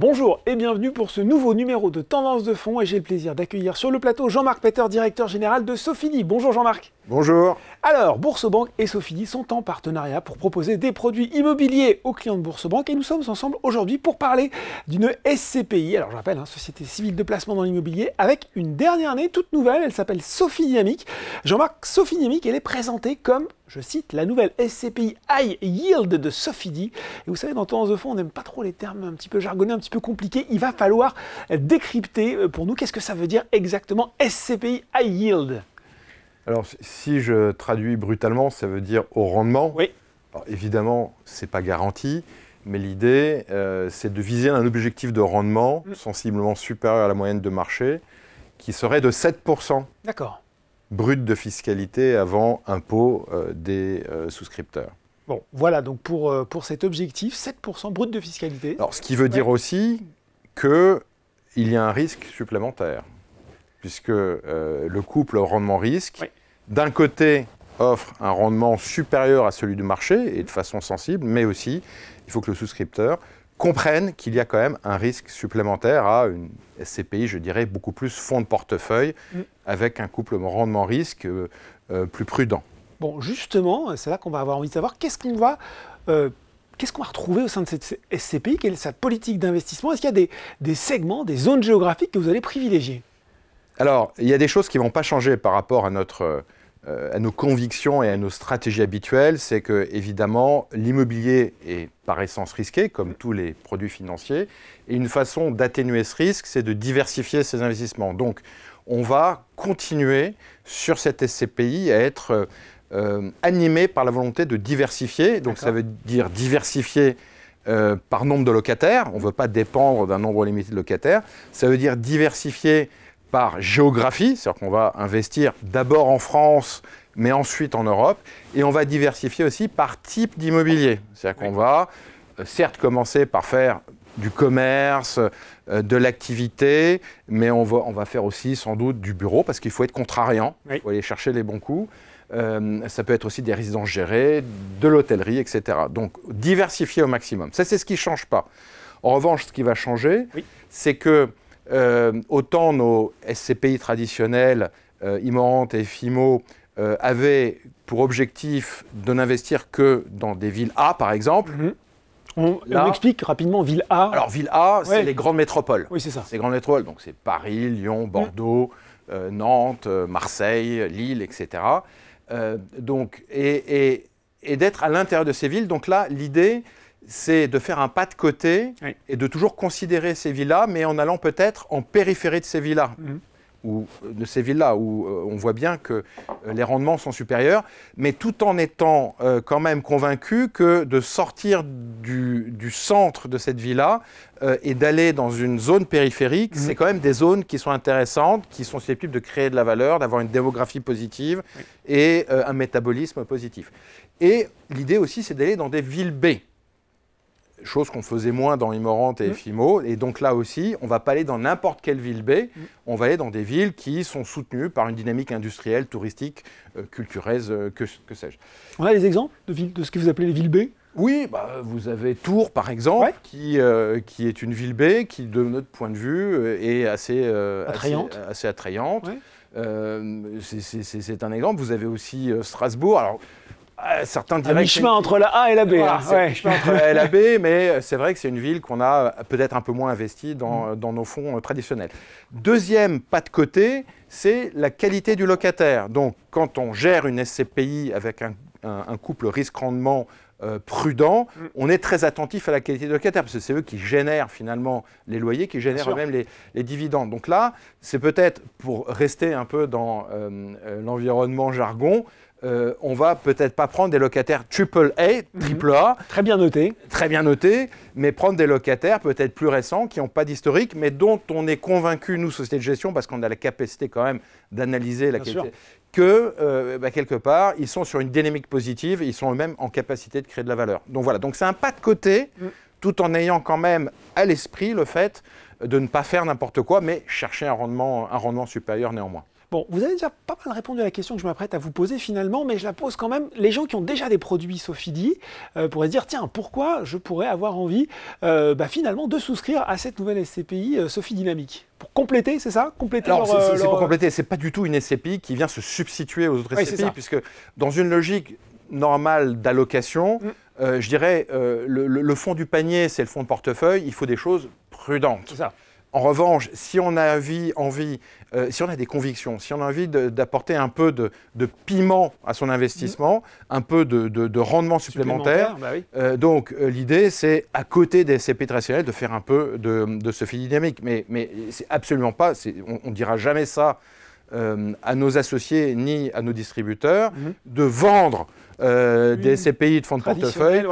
Bonjour et bienvenue pour ce nouveau numéro de Tendance de Fonds et j'ai le plaisir d'accueillir sur le plateau Jean-Marc Peter, directeur général de Sofidy. Bonjour Jean-Marc. Bonjour. Alors, Boursorama et Sofidy sont en partenariat pour proposer des produits immobiliers aux clients de Boursorama et nous sommes ensemble aujourd'hui pour parler d'une SCPI, alors je rappelle, Société Civile de Placement dans l'Immobilier, avec une dernière année toute nouvelle, elle s'appelle Sofidynamic. Jean-Marc, Sofidynamic, elle est présentée comme, je cite, la nouvelle SCPI High Yield de Sofidy. Et vous savez, dans Tendance de Fonds, on n'aime pas trop les termes un petit peu jargonnés, un petit peu compliqués. Il va falloir décrypter pour nous qu'est-ce que ça veut dire exactement SCPI High Yield. Alors, si je traduis brutalement, ça veut dire au rendement. Oui. Alors, évidemment, ce n'est pas garanti, mais l'idée, c'est de viser un objectif de rendement sensiblement supérieur à la moyenne de marché, qui serait de 7% brut de fiscalité avant impôt des souscripteurs. Bon, voilà, donc pour cet objectif, 7% brut de fiscalité. Alors, ce qui veut dire aussi qu'il y a un risque supplémentaire, puisque le couple rendement-risque, d'un côté, offre un rendement supérieur à celui du marché, et de façon sensible, mais aussi, il faut que le souscripteur comprenne qu'il y a quand même un risque supplémentaire à une SCPI, je dirais, beaucoup plus fonds de portefeuille, avec un couple rendement-risque plus prudent. Bon, justement, c'est là qu'on va avoir envie de savoir qu'est-ce qu'on va retrouver au sein de cette SCPI, quelle est sa politique d'investissement. Est-ce qu'il y a des segments, des zones géographiques que vous allez privilégier? Alors, il y a des choses qui ne vont pas changer par rapport à nos convictions et à nos stratégies habituelles. C'est que, évidemment, l'immobilier est par essence risqué, comme tous les produits financiers. Et une façon d'atténuer ce risque, c'est de diversifier ses investissements. Donc, on va continuer sur cette SCPI à être animé par la volonté de diversifier. Donc, ça veut dire diversifier par nombre de locataires. On ne veut pas dépendre d'un nombre limité de locataires. Ça veut dire diversifier par géographie, c'est-à-dire qu'on va investir d'abord en France, mais ensuite en Europe, et on va diversifier aussi par type d'immobilier. C'est-à-dire qu'on va certes commencer par faire du commerce, de l'activité, mais on va faire aussi sans doute du bureau, parce qu'il faut être contrariant, il faut aller chercher les bons coups. Ça peut être aussi des résidences gérées, de l'hôtellerie, etc. Donc diversifier au maximum. Ça, c'est ce qui ne change pas. En revanche, ce qui va changer, c'est que autant nos SCPI traditionnels, Immorente et FIMO, avaient pour objectif de n'investir que dans des villes A, par exemple. On explique rapidement ville A. Alors, ville A, c'est les grandes métropoles. Oui, c'est ça. C'est les grandes métropoles, donc c'est Paris, Lyon, Bordeaux, Nantes, Marseille, Lille, etc. Et d'être à l'intérieur de ces villes. Donc là, l'idée, c'est de faire un pas de côté et de toujours considérer ces villas, mais en allant peut-être en périphérie de ces villas, où on voit bien que les rendements sont supérieurs, mais tout en étant quand même convaincu que de sortir du centre de cette villa et d'aller dans une zone périphérique, c'est quand même des zones qui sont intéressantes, qui sont susceptibles de créer de la valeur, d'avoir une démographie positive et un métabolisme positif. Et l'idée aussi, c'est d'aller dans des villes B. Chose qu'on faisait moins dans Immorente et FIMO. Et donc là aussi, on ne va pas aller dans n'importe quelle ville B, on va aller dans des villes qui sont soutenues par une dynamique industrielle, touristique, culturelle, que sais-je. On a des exemples de ce que vous appelez les villes B? Oui, vous avez Tours, par exemple, qui est une ville B qui, de notre point de vue, est assez attrayante. C'est un exemple. Vous avez aussi Strasbourg. Alors, certains diraient mi-chemin entre la A et la B. Voilà, mi-chemin entre la A et la B, mais c'est vrai que c'est une ville qu'on a peut-être un peu moins investie dans nos fonds traditionnels. Deuxième pas de côté, c'est la qualité du locataire. Donc, quand on gère une SCPI avec un couple risque-rendement prudent, on est très attentif à la qualité du locataire, parce que c'est eux qui génèrent finalement les loyers, qui génèrent eux-mêmes les dividendes. Donc là, c'est peut-être, pour rester un peu dans l'environnement jargon, on va peut-être pas prendre des locataires AAA, très bien notés, mais prendre des locataires peut-être plus récents, qui n'ont pas d'historique, mais dont on est convaincu, nous, société de gestion, parce qu'on a la capacité quand même d'analyser la qualité, que quelque part, ils sont sur une dynamique positive, et ils sont eux-mêmes en capacité de créer de la valeur. Donc voilà, donc c'est un pas de côté, tout en ayant quand même à l'esprit le fait de ne pas faire n'importe quoi, mais chercher un rendement supérieur néanmoins. Bon, vous avez déjà pas mal répondu à la question que je m'apprête à vous poser finalement, mais je la pose quand même. Les gens qui ont déjà des produits Sofidi pourraient se dire, tiens, pourquoi je pourrais avoir envie finalement de souscrire à cette nouvelle SCPI Sofi Dynamique? Pour compléter, c'est ça? Compléter Alors, c'est pour compléter, c'est pas du tout une SCPI qui vient se substituer aux autres SCPI, puisque dans une logique normale d'allocation, je dirais, le fond du panier, c'est le fond de portefeuille, il faut des choses prudentes. C'est ça. En revanche, si on a si on a des convictions, si on a envie d'apporter un peu de piment à son investissement, un peu de rendement supplémentaire, donc l'idée c'est, à côté des SCPI traditionnels, de faire un peu de Sofi Dynamique. Mais c'est absolument pas, on ne dira jamais ça à nos associés ni à nos distributeurs, de vendre des SCPI de fonds de portefeuille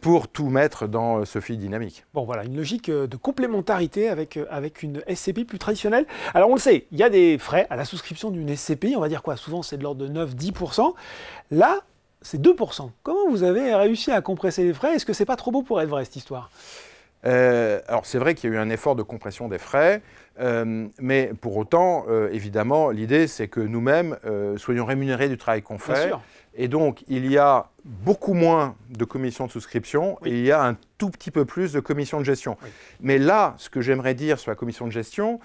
pour tout mettre dans Sofi Dynamique. Bon voilà, une logique de complémentarité avec une SCPI plus traditionnelle. Alors on le sait, il y a des frais à la souscription d'une SCPI, on va dire quoi, souvent c'est de l'ordre de 9-10%. Là, c'est 2%. Comment vous avez réussi à compresser les frais? Est-ce que c'est pas trop beau pour être vrai cette histoire? Alors c'est vrai qu'il y a eu un effort de compression des frais, mais pour autant, évidemment, l'idée c'est que nous-mêmes soyons rémunérés du travail qu'on fait. Et donc, il y a beaucoup moins de commissions de souscription et il y a un tout petit peu plus de commissions de gestion. Mais là, ce que j'aimerais dire sur la commission de gestion,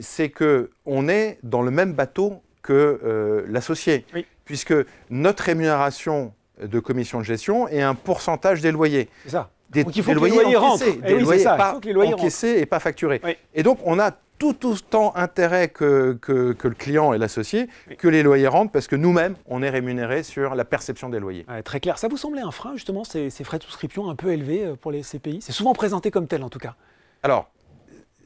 c'est qu'on est dans le même bateau que l'associé, puisque notre rémunération de commission de gestion est un pourcentage des loyers. C'est ça. Donc il faut que les loyers rentrent. Des loyers pas encaissés et pas facturés. Et donc, on a tout autant intérêt que le client et l'associé que les loyers rentrent, parce que nous-mêmes, on est rémunérés sur la perception des loyers. Très clair. Ça vous semblait un frein, justement, ces frais de souscription un peu élevés pour les SCPI? C'est souvent présenté comme tel, en tout cas. Alors,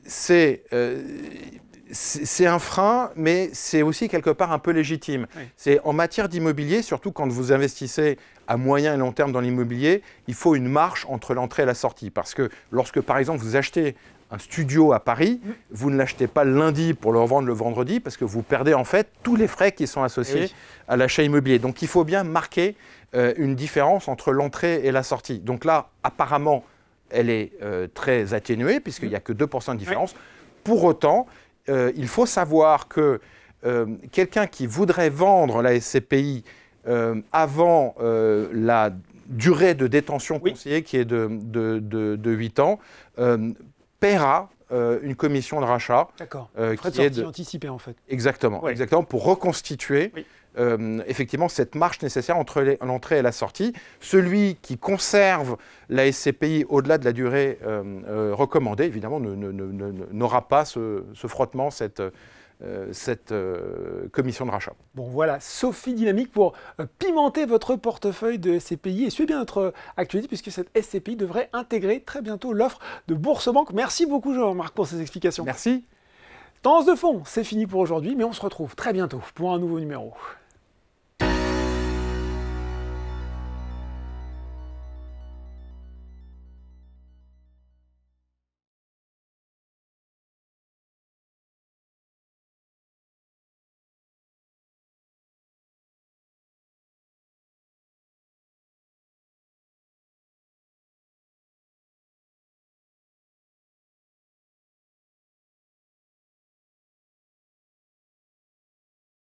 c'est un frein, mais c'est aussi quelque part un peu légitime. C'est en matière d'immobilier, surtout quand vous investissez à moyen et long terme dans l'immobilier, il faut une marge entre l'entrée et la sortie. Parce que lorsque, par exemple, vous achetez un studio à Paris, vous ne l'achetez pas le lundi pour le revendre le vendredi, parce que vous perdez en fait tous les frais qui sont associés à l'achat immobilier. Donc il faut bien marquer une différence entre l'entrée et la sortie. Donc là, apparemment, elle est très atténuée, puisqu'il n'y a que 2% de différence. Pour autant, il faut savoir que quelqu'un qui voudrait vendre la SCPI avant la durée de détention conseillée, qui est de 8 ans, paiera une commission de rachat. D'accord. Frais de sortie anticipés, en fait. Exactement, exactement, pour reconstituer effectivement cette marge nécessaire entre l'entrée et la sortie. Celui qui conserve la SCPI au-delà de la durée recommandée, évidemment, n'aura pas ce frottement, cette commission de rachat. Bon voilà, Sofi Dynamique pour pimenter votre portefeuille de SCPI et suivez bien notre actualité, puisque cette SCPI devrait intégrer très bientôt l'offre de Boursorama. Merci beaucoup Jean-Marc pour ces explications. Merci. Tendance de fond, c'est fini pour aujourd'hui, mais on se retrouve très bientôt pour un nouveau numéro.